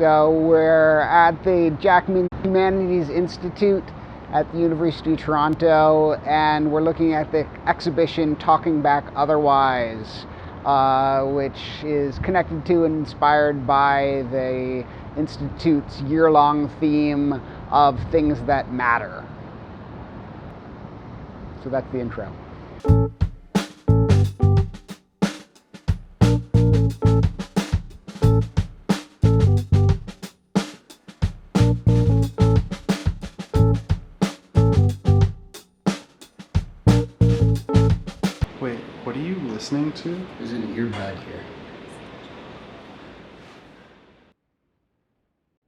So we're at the Jackman Humanities Institute at the University of Toronto, and we're looking at the exhibition Talking Back Otherwise, which is connected to and inspired by the Institute's year-long theme of things that matter. So that's the intro. Wait, what are you listening to? There's an earbud here.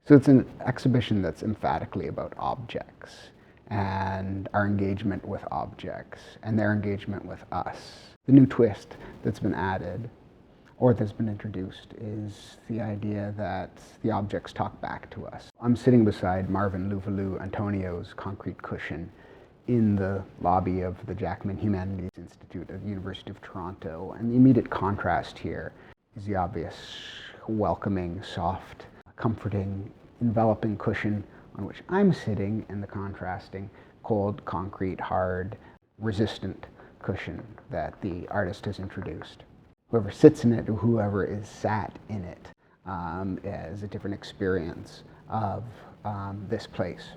So it's an exhibition that's emphatically about objects and our engagement with objects and their engagement with us. The new twist that's been added or that's been introduced is the idea that the objects talk back to us. I'm sitting beside Marvin Luvalu Antonio's concrete cushion in the lobby of the Jackman Humanities Institute at the University of Toronto, and the immediate contrast here is the obvious, welcoming, soft, comforting, enveloping cushion on which I'm sitting, and the contrasting, cold, concrete, hard, resistant cushion that the artist has introduced. Whoever sits in it or whoever is sat in it has a different experience of this place.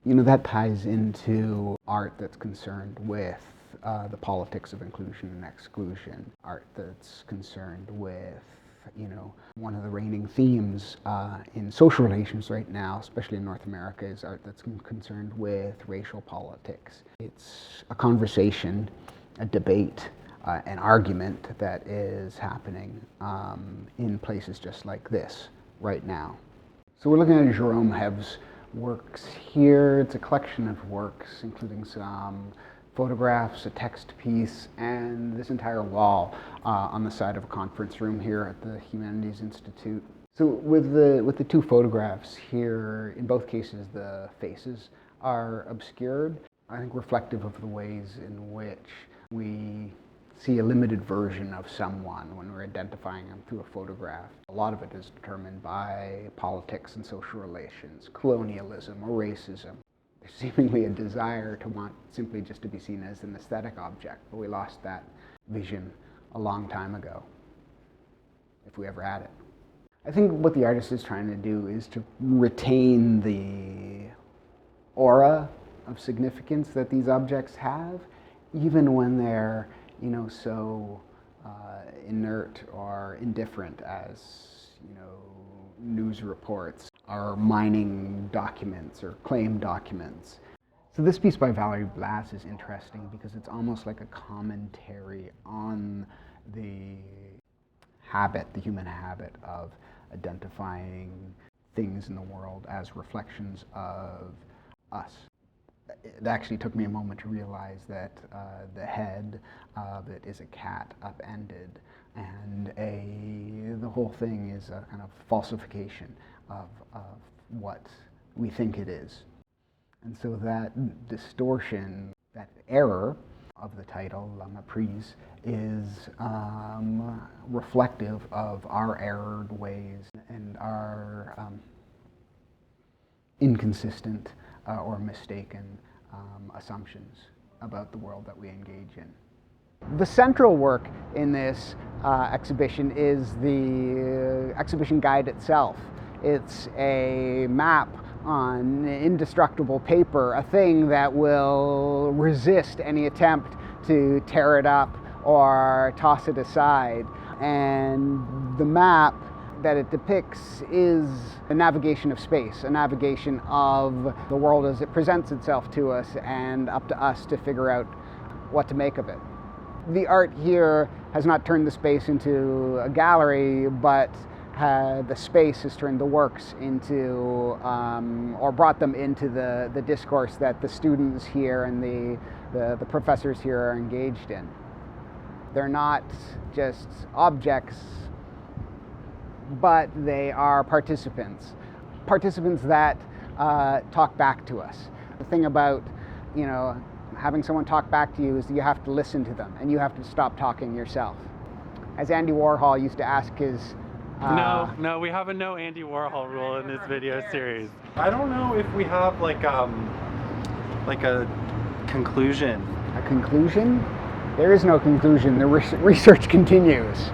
You know, that ties into art that's concerned with the politics of inclusion and exclusion, art that's concerned with, you know, one of the reigning themes in social relations right now, especially in North America, is art that's concerned with racial politics. It's a conversation, a debate, an argument that is happening in places just like this right now. So we're looking at Jerome Hev's works here. It's a collection of works, including some photographs, a text piece, and this entire wall on the side of a conference room here at the Humanities Institute. So with the two photographs here, in both cases the faces are obscured, I think reflective of the ways in which we see a limited version of someone when we're identifying them through a photograph. A lot of it is determined by politics and social relations, colonialism or racism. There's seemingly a desire to want simply just to be seen as an aesthetic object, but we lost that vision a long time ago, if we ever had it. I think what the artist is trying to do is to retain the aura of significance that these objects have, even when they're, you know, so inert or indifferent as, you know, news reports or mining documents or claim documents. So this piece by Valerie Blass is interesting because it's almost like a commentary on the habit, the human habit of identifying things in the world as reflections of us. It actually took me a moment to realize that the head of it is a cat upended, and the whole thing is a kind of falsification of what we think it is. And so that distortion, that error of the title, La Méprise, is reflective of our errored ways and our inconsistent or mistaken assumptions about the world that we engage in. The central work in this exhibition is the exhibition guide itself. It's a map on indestructible paper, a thing that will resist any attempt to tear it up or toss it aside. And the map that it depicts is a navigation of space, a navigation of the world as it presents itself to us, and up to us to figure out what to make of it. The art here has not turned the space into a gallery, but the space has turned the works into, or brought them into the discourse that the students here and the professors here are engaged in. They're not just objects, but they are participants that talk back to us. The thing about, you know, having someone talk back to you is that you have to listen to them and you have to stop talking yourself. As Andy Warhol used to ask his No, we have a no Andy Warhol rule in this video series. I don't know if we have like a conclusion. A conclusion? There is no conclusion. The research continues.